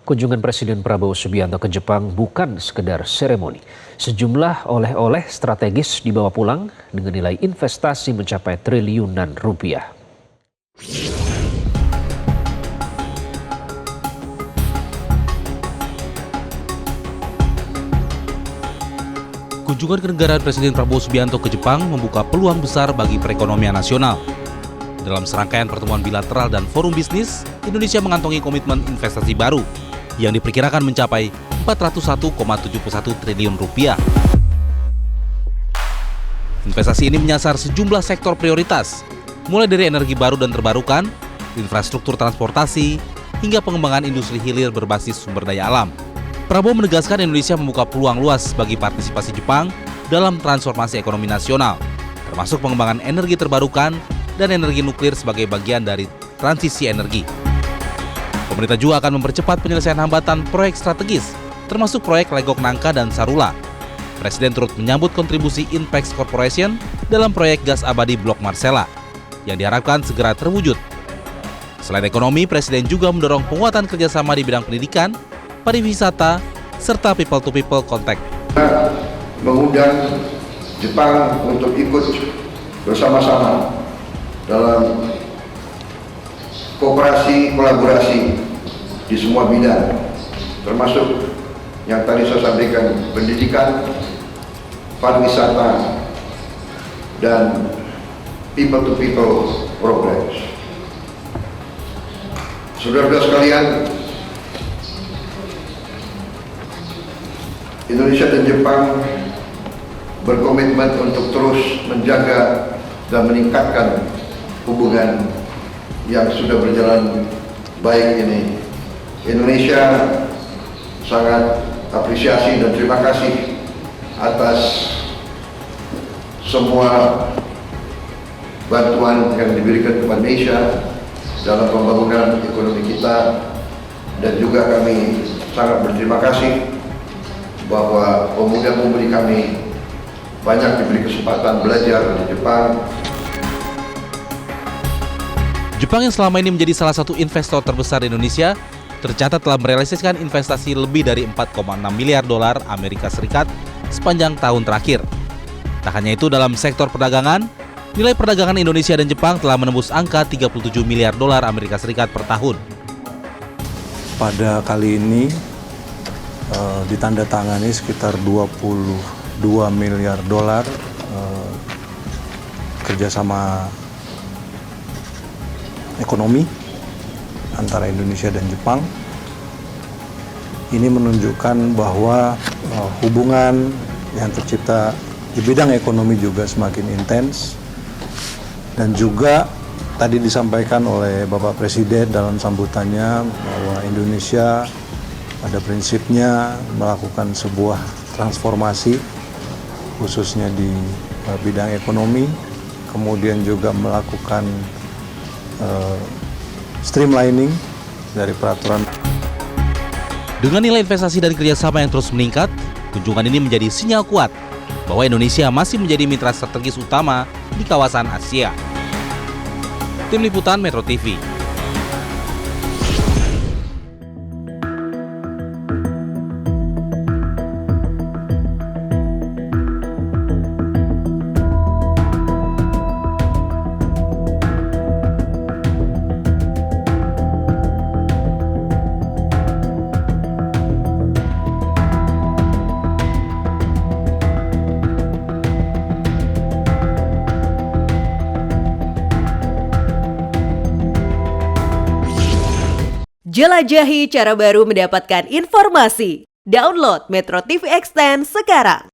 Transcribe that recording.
Kunjungan Presiden Prabowo Subianto ke Jepang bukan sekedar seremoni. Sejumlah oleh-oleh strategis dibawa pulang dengan nilai investasi mencapai triliunan rupiah. Kunjungan kenegaraan Presiden Prabowo Subianto ke Jepang membuka peluang besar bagi perekonomian nasional. Dalam serangkaian pertemuan bilateral dan forum bisnis, Indonesia mengantongi komitmen investasi baru yang diperkirakan mencapai 401,71 triliun rupiah. Investasi ini menyasar sejumlah sektor prioritas, mulai dari energi baru dan terbarukan, infrastruktur transportasi, hingga pengembangan industri hilir berbasis sumber daya alam. Prabowo menegaskan Indonesia membuka peluang luas bagi partisipasi Jepang dalam transformasi ekonomi nasional, termasuk pengembangan energi terbarukan dan energi nuklir sebagai bagian dari transisi energi. Pemerintah juga akan mempercepat penyelesaian hambatan proyek strategis, termasuk proyek Legok Nangka dan Sarula. Presiden turut menyambut kontribusi Inpex Corporation dalam proyek gas abadi Blok Marcella, yang diharapkan segera terwujud. Selain ekonomi, Presiden juga mendorong penguatan kerjasama di bidang pendidikan, pariwisata, serta people-to-people contact. Mengundang Jepang untuk ikut bersama-sama dalam kooperasi, kolaborasi di semua bidang, termasuk yang tadi saya sampaikan, pendidikan, pariwisata, dan people-to-people programs. Saudara-saudara sekalian, Indonesia dan Jepang berkomitmen untuk terus menjaga dan meningkatkan hubungan yang sudah berjalan baik ini. Indonesia sangat apresiasi dan terima kasih atas semua bantuan yang diberikan kepada Indonesia dalam pembangunan ekonomi kita, dan juga kami sangat berterima kasih bahwa pemuda-pemudi kami banyak diberi kesempatan belajar di Jepang. Jepang yang selama ini menjadi salah satu investor terbesar di Indonesia, tercatat telah merealisasikan investasi lebih dari 4,6 miliar dolar Amerika Serikat sepanjang tahun terakhir. Tak hanya itu, dalam sektor perdagangan, nilai perdagangan Indonesia dan Jepang telah menembus angka 37 miliar dolar Amerika Serikat per tahun. Pada kali ini ditandatangani sekitar 22 miliar dolar kerjasama ekonomi antara Indonesia dan Jepang. Ini menunjukkan bahwa hubungan yang tercipta di bidang ekonomi juga semakin intens, dan juga tadi disampaikan oleh Bapak Presiden dalam sambutannya bahwa Indonesia pada prinsipnya melakukan sebuah transformasi khususnya di bidang ekonomi, kemudian juga melakukan streamlining dari peraturan. Dengan nilai investasi dan kerjasama yang terus meningkat, kunjungan ini menjadi sinyal kuat bahwa Indonesia masih menjadi mitra strategis utama di kawasan Asia. Tim Liputan Metro TV. Jelajahi cara baru mendapatkan informasi. Download Metro TV Extend sekarang.